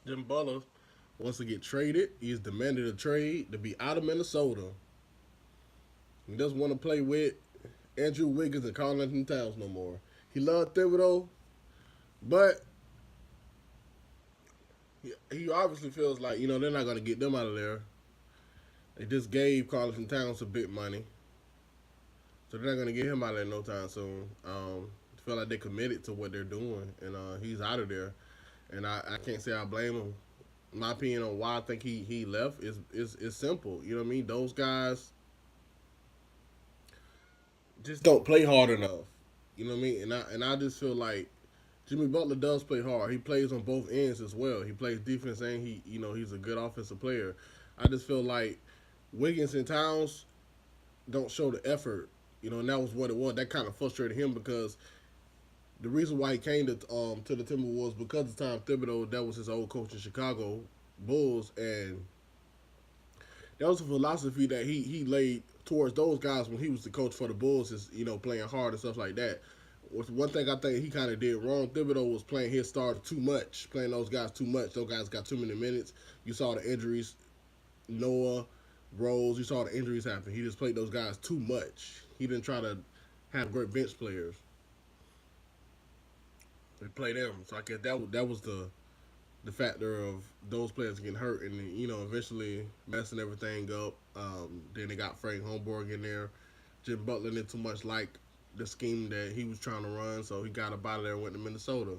Jim Butler wants to get traded. He's demanded a trade to be out of Minnesota. He doesn't want to play with Andrew Wiggins and Karl Anthony Towns no more. He loved Thibodeau, but he obviously feels like, they're not going to get them out of there. They just gave Karl Anthony Towns some big money, so they're not going to get him out of there no time soon. I feel like they're committed to what they're doing, and he's out of there. And I can't say I blame him. My opinion on why I think he left is simple. You know what I mean? Those guys just don't play hard enough. You know what I mean? And I just feel like Jimmy Butler does play hard. He plays on both ends as well. He plays defense and he's a good offensive player. I just feel like Wiggins and Towns don't show the effort. And that was what it was. That kind of frustrated him because the reason why he came to the Timberwolves because of Tom Thibodeau, that was his old coach in Chicago Bulls, and that was a philosophy that he laid towards those guys when he was the coach for the Bulls, is playing hard and stuff like that. One thing I think he kind of did wrong, Thibodeau was playing his stars too much, playing those guys too much. Those guys got too many minutes. You saw the injuries, Noah, Rose. You saw the injuries happen. He just played those guys too much. He didn't try to have great bench players. He played them, so I guess that was the factor of those players getting hurt and eventually messing everything up. Then they got Frank Holmberg in there. Jim Butler didn't too much like the scheme that he was trying to run, so he got up out of there and went to Minnesota.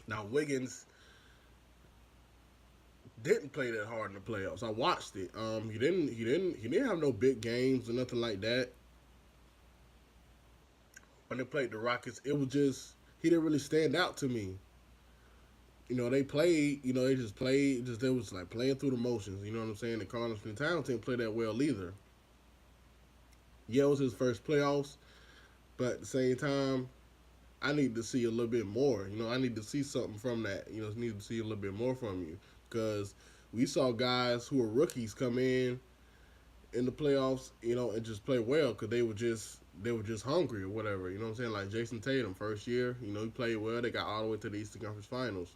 Now Wiggins didn't play that hard in the playoffs. I watched it. He didn't have no big games or nothing like that. When they played the Rockets, it was just he didn't really stand out to me. They played, they just played, they was like playing through the motions. You know what I'm saying? The Cardinals from the town didn't play that well either. Yeah, it was his first playoffs, but at the same time, I need to see a little bit more. I need to see something from that. I need to see a little bit more from you because we saw guys who were rookies come in the playoffs, and just play well because they were just hungry or whatever. You know what I'm saying? Like Jason Tatum, first year, he played well. They got all the way to the Eastern Conference Finals.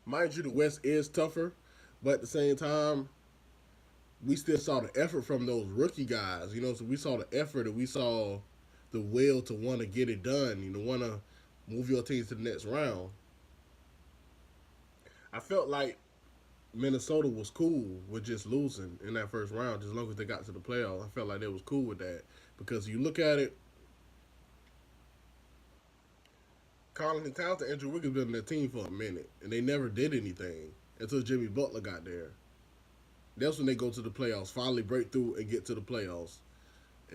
Mind you, the West is tougher, but at the same time, we still saw the effort from those rookie guys. So we saw the effort and we saw the will to want to get it done. Want to move your teams to the next round. I felt like Minnesota was cool with just losing in that first round, just as long as they got to the playoffs. I felt like they was cool with that because you look at it, Carlton and Towns and Andrew Wiggins been on their team for a minute, and they never did anything until Jimmy Butler got there. That's when they go to the playoffs, finally break through and get to the playoffs,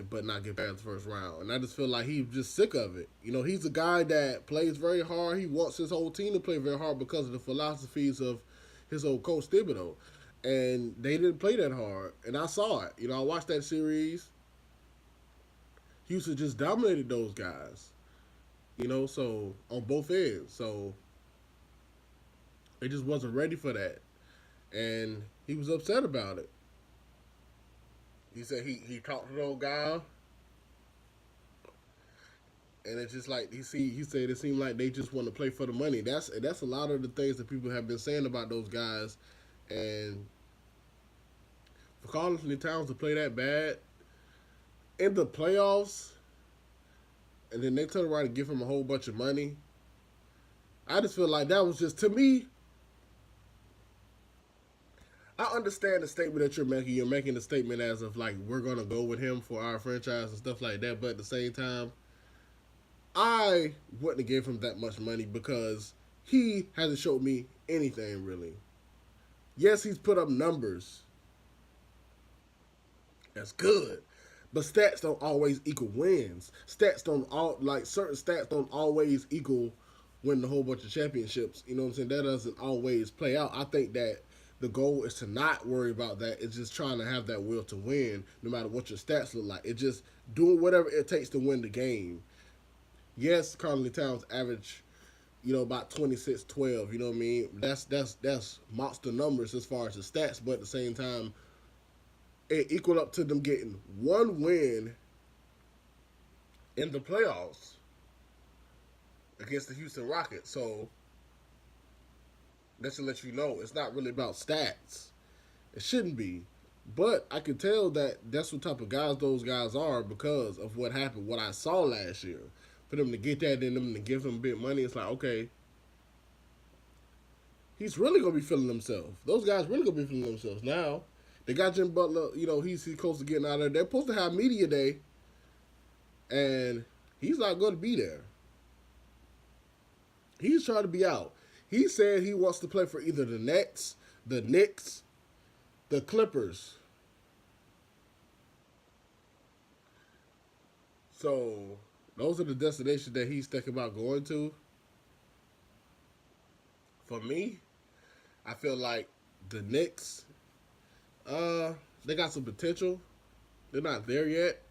but not get past the first round. And I just feel like he's just sick of it. He's a guy that plays very hard. He wants his whole team to play very hard because of the philosophies of his old coach Thibodeau. And they didn't play that hard. And I saw it. I watched that series. Houston just dominated those guys. So on both ends. So they just wasn't ready for that. And he was upset about it. He said he talked to the old guy, and it's just like he said it seemed like they just want to play for the money. That's a lot of the things that people have been saying about those guys, and for Karl Anthony Towns to play that bad in the playoffs, and then they turn around and give him a whole bunch of money. I just feel like that was just, to me, I understand the statement that you're making. You're making the statement as of like we're gonna go with him for our franchise and stuff like that. But at the same time, I wouldn't have gave him that much money because he hasn't showed me anything really. Yes, he's put up numbers. That's good. But stats don't always equal wins. Stats don't all like certain stats don't always equal winning a whole bunch of championships. You know what I'm saying? That doesn't always play out. I think that the goal is to not worry about that. It's just trying to have that will to win, no matter what your stats look like. It's just doing whatever it takes to win the game. Yes, Carly Towns average, about 26-12. You know what I mean? That's monster numbers as far as the stats, but at the same time, it equaled up to them getting one win in the playoffs against the Houston Rockets. So That should let you know it's not really about stats. It shouldn't be. But I can tell that that's what type of guys those guys are because of what happened, what I saw last year. For them to get that in them and to give them a bit of money, it's like, okay, he's really gonna be feeling himself. Those guys really gonna be feeling themselves. Now, they got Jim Butler, he's close to getting out of there. They're supposed to have media day, and he's not gonna be there. He's trying to be out. He said he wants to play for either the Nets, the Knicks, the Clippers. So those are the destinations that he's thinking about going to. For me, I feel like the Knicks, uh, they got some potential. They're not there yet.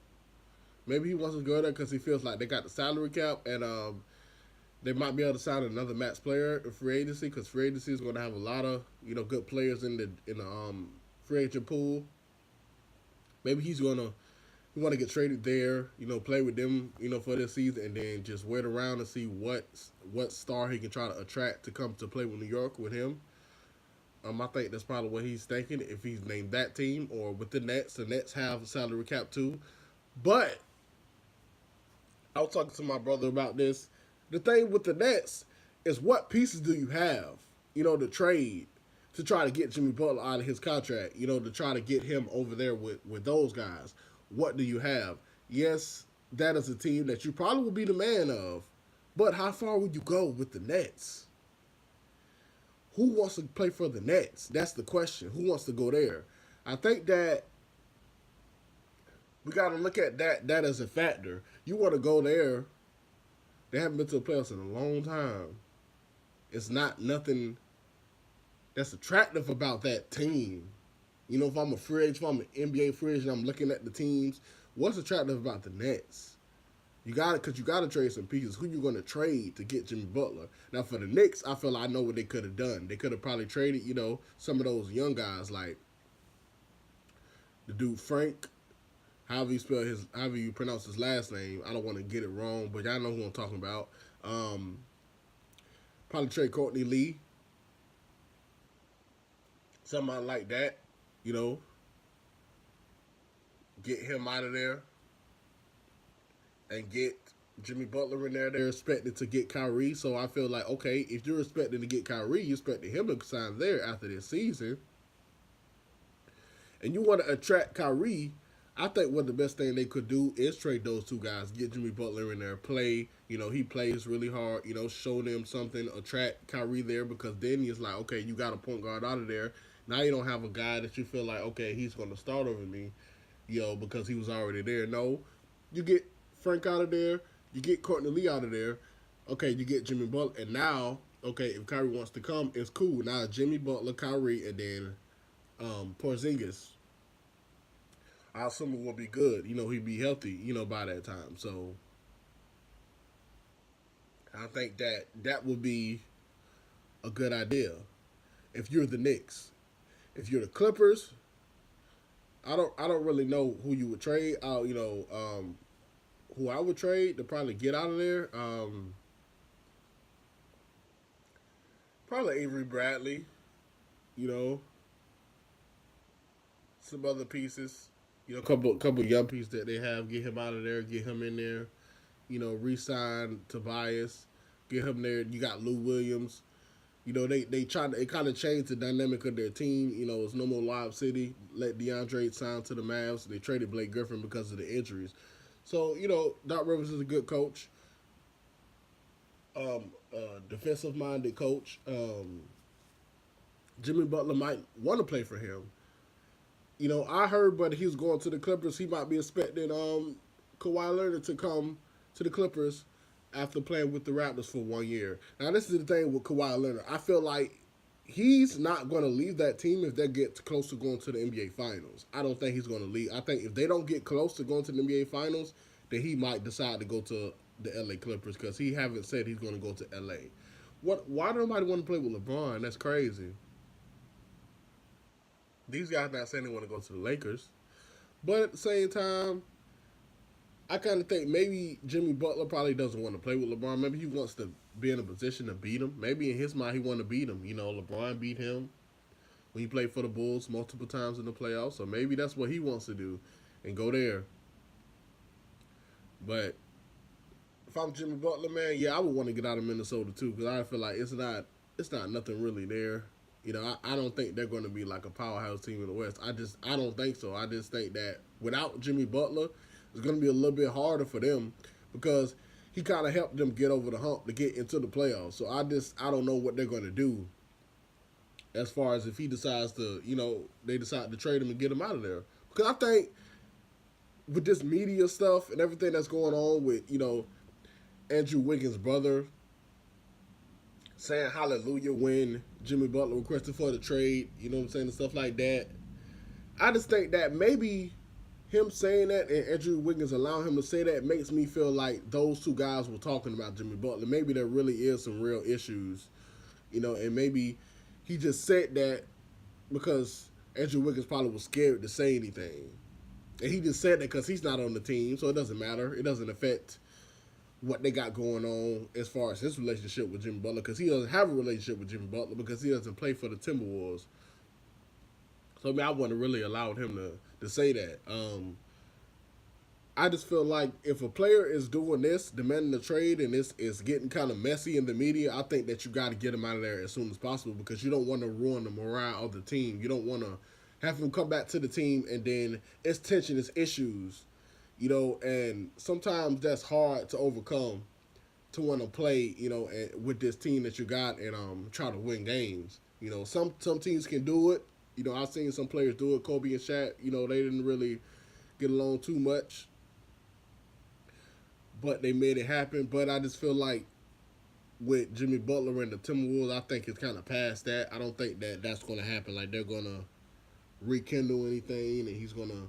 Maybe he wants to go there because he feels like they got the salary cap and they might be able to sign another max player in free agency because free agency is going to have a lot of good players in the free agent pool. Maybe he's gonna he want to get traded there, play with them, for this season, and then just wait around and see what star he can try to attract to come to play with New York with him. I think that's probably what he's thinking if he's named that team or with the Nets. The Nets have a salary cap too, but I was talking to my brother about this. The thing with the Nets is what pieces do you have, to trade to try to get Jimmy Butler out of his contract, to try to get him over there with those guys. What do you have? Yes, that is a team that you probably would be the man of, but how far would you go with the Nets? Who wants to play for the Nets? That's the question. Who wants to go there? I think that we got to look at that as a factor. You want to go there. They haven't been to the playoffs in a long time. It's not nothing that's attractive about that team. If I'm a free agent, if I'm an NBA free agent, I'm looking at the teams. What's attractive about the Nets? Because you got to trade some pieces. Who you going to trade to get Jimmy Butler? Now for the Knicks, I feel like I know what they could have done. They could have probably traded, some of those young guys like the dude Frank, however you pronounce his last name. I don't want to get it wrong, but y'all know who I'm talking about. Um, Probably trade Courtney Lee, somebody like that. You know, get him out of there and get Jimmy Butler in there. They're expected to get Kyrie, so I feel like okay, if you're expecting to get Kyrie, you're expecting him to sign there after this season, and you want to attract Kyrie. I think what the best thing they could do is trade those two guys, get Jimmy Butler in there, play. He plays really hard. Show them something, attract Kyrie there because then it's like, okay, you got a point guard out of there. Now you don't have a guy that you feel like, okay, he's going to start over me, because he was already there. No, you get Frank out of there, you get Courtney Lee out of there. Okay, you get Jimmy Butler, and now, okay, if Kyrie wants to come, it's cool. Now Jimmy Butler, Kyrie, and then Porzingis. I assume it will be good. He'd be healthy. By that time. So I think that would be a good idea if you're the Knicks. If you're the Clippers, I don't really know who you would trade. Who I would trade to probably get out of there. Probably Avery Bradley. You know, some other pieces. A couple young pieces that they have. Get him out of there. Get him in there. Resign Tobias. Get him there. You got Lou Williams. They try to, it kind of changed the dynamic of their team. It's no more Lob City. Let DeAndre sign to the Mavs. They traded Blake Griffin because of the injuries. So Doc Rivers is a good coach, defensive minded coach. Jimmy Butler might want to play for him. I heard, but he was going to the Clippers. He might be expecting Kawhi Leonard to come to the Clippers after playing with the Raptors for 1 year. Now, this is the thing with Kawhi Leonard. I feel like he's not going to leave that team if they get close to going to the NBA Finals. I don't think he's going to leave. I think if they don't get close to going to the NBA Finals, then he might decide to go to the LA Clippers because he haven't said he's going to go to LA. What? Why do nobody want to play with LeBron? That's crazy. These guys not saying they want to go to the Lakers, but at the same time, I kind of think maybe Jimmy Butler probably doesn't want to play with LeBron. Maybe he wants to be in a position to beat him. Maybe in his mind he want to beat him. You know, LeBron beat him when he played for the Bulls multiple times in the playoffs. So maybe that's what he wants to do and go there. But if I'm Jimmy Butler, man, yeah, I would want to get out of Minnesota too because I feel like it's not nothing really there. You know, I don't think they're going to be like a powerhouse team in the West. I don't think so. I just think that without Jimmy Butler, it's going to be a little bit harder for them because he kind of helped them get over the hump to get into the playoffs. So I don't know what they're going to do as far as if he decides to, they decide to trade him and get him out of there. Because I think with this media stuff and everything that's going on with, Andrew Wiggins' brother saying hallelujah when Jimmy Butler requested for the trade, you know what I'm saying, and stuff like that. I just think that maybe him saying that and Andrew Wiggins allowing him to say that makes me feel like those two guys were talking about Jimmy Butler. Maybe there really is some real issues, and maybe he just said that because Andrew Wiggins probably was scared to say anything. And he just said that because he's not on the team, so it doesn't matter. It doesn't affect what they got going on as far as his relationship with Jimmy Butler because he doesn't have a relationship with Jimmy Butler because he doesn't play for the Timberwolves. So I mean, I wouldn't really allowed him to say that. I just feel like if a player is doing this, demanding a trade, and this is getting kind of messy in the media, I think that you got to get him out of there as soon as possible because you don't want to ruin the morale of the team. You don't want to have him come back to the team and then it's tension, it's issues, and sometimes that's hard to overcome to want to play, with this team that you got and try to win games. Some teams can do it. I've seen some players do it. Kobe and Shaq, they didn't really get along too much, but they made it happen. But I just feel like with Jimmy Butler and the Timberwolves, I think it's kind of past that. I don't think that that's going to happen. Like they're going to rekindle anything, and he's going to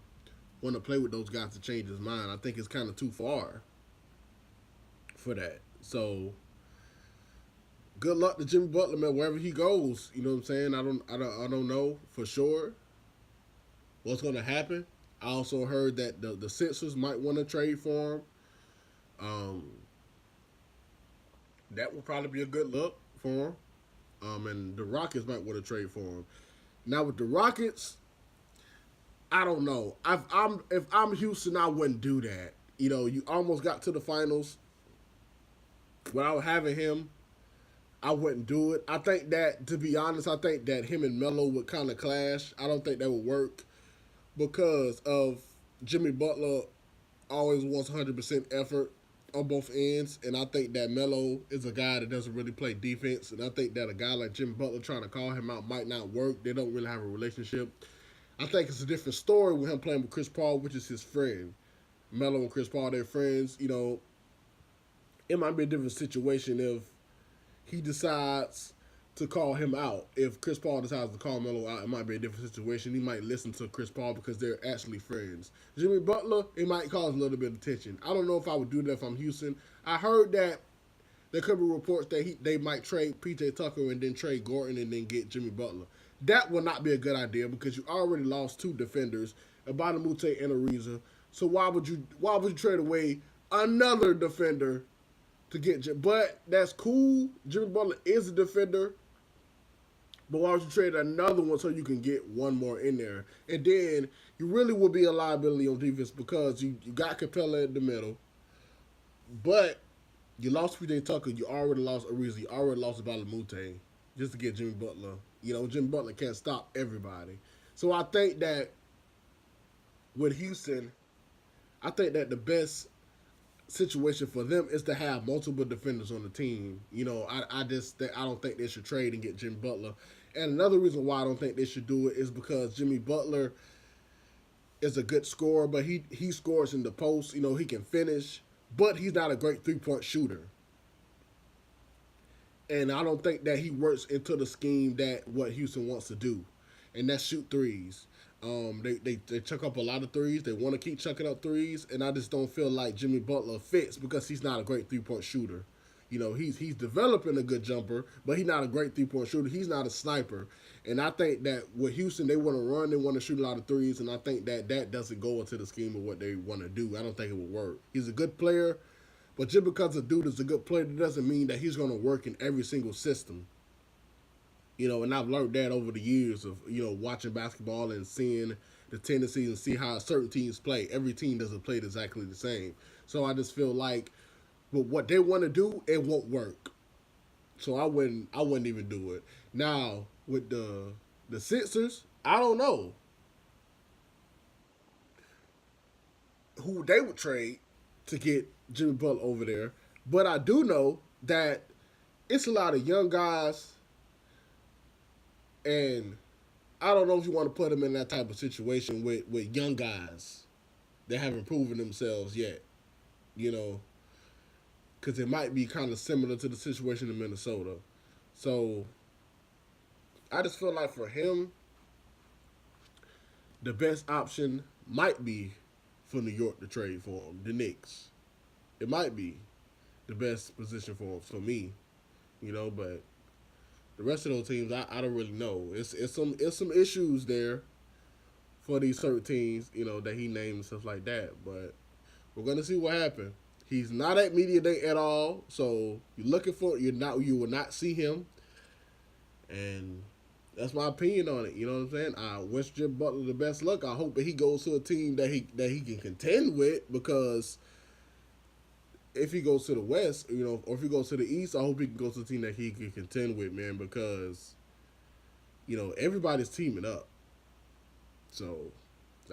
want to play with those guys to change his mind. I think it's kind of too far for that. So good luck to Jimmy Butler, man, wherever he goes. You know what I'm saying? I don't know for sure what's going to happen. I also heard that the Sixers might want to trade for him. Um, that would probably be a good look for him. And the Rockets might want to trade for him. Now with the Rockets, I don't know. If I'm Houston, I wouldn't do that. You almost got to the finals without having him. I wouldn't do it. I think that, to be honest, I think that him and Melo would kind of clash. I don't think that would work because of Jimmy Butler always wants 100% effort on both ends, and I think that Melo is a guy that doesn't really play defense, and I think that a guy like Jimmy Butler trying to call him out might not work. They don't really have a relationship. I think it's a different story with him playing with Chris Paul, which is his friend. Melo and Chris Paul, they're friends. It might be a different situation if he decides to call him out. If Chris Paul decides to call Melo out, it might be a different situation. He might listen to Chris Paul because they're actually friends. Jimmy Butler, it might cause a little bit of tension. I don't know if I would do that if I'm Houston. I heard that there could be reports that they might trade PJ Tucker and then trade Gordon and then get Jimmy Butler. That would not be a good idea because you already lost two defenders, Abanamute and Ariza. So why would you trade away another defender to get Jim? But that's cool. Jimmy Butler is a defender. But why would you trade another one so you can get one more in there? And then you really will be a liability on defense because you got Capella in the middle. But you lost PJ Tucker. You already lost Ariza. You already lost Balamute just to get Jimmy Butler. Jimmy Butler can't stop everybody. So I think that with Houston, I think that the best situation for them is to have multiple defenders on the team. I don't think they should trade and get Jimmy Butler. And another reason why I don't think they should do it is because Jimmy Butler is a good scorer, but he scores in the post. He can finish, but he's not a great 3-point shooter. And I don't think that he works into the scheme that what Houston wants to do, and that's shoot threes. They chuck up a lot of threes. They want to keep chucking up threes, and I just don't feel like Jimmy Butler fits because he's not a great 3-point shooter. He's developing a good jumper, but he's not a great 3-point shooter. He's not a sniper, and I think that with Houston, they want to run, they want to shoot a lot of threes, and I think that doesn't go into the scheme of what they want to do. I don't think it will work. He's a good player, But just because a dude is a good player, that doesn't mean that he's going to work in every single system. And I've learned that over the years of watching basketball and seeing the tendencies and see how certain teams play. Every team doesn't play exactly the same. So I just feel like, but what they want to do, it won't work. So I wouldn't even do it. Now with the Sixers, I don't know who they would trade to get Jimmy Butler over there, but I do know that it's a lot of young guys, and I don't know if you want to put them in that type of situation with young guys that haven't proven themselves yet. You know, because it might be kind of similar to the situation in Minnesota. So I just feel like for him, the best option might be for New York to trade for him, the Knicks. It might be the best position for me, but the rest of those teams, I don't really know. It's some issues there for these certain teams, that he named and stuff like that. But we're gonna see what happens. He's not at media day at all, so you're looking for you will not see him, and that's my opinion on it. You know what I'm saying? I wish Jim Butler the best luck. I hope that he goes to a team that he can contend with, because if he goes to the West, or if he goes to the East, I hope he can go to a team that he can contend with, man, because everybody's teaming up. So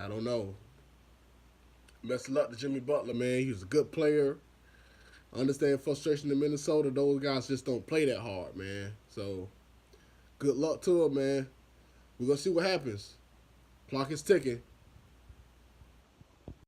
I don't know. Best of luck to Jimmy Butler, man. He was a good player. I understand frustration in Minnesota. Those guys just don't play that hard, man. So good luck to him, man. We're gonna see what happens. Clock is ticking.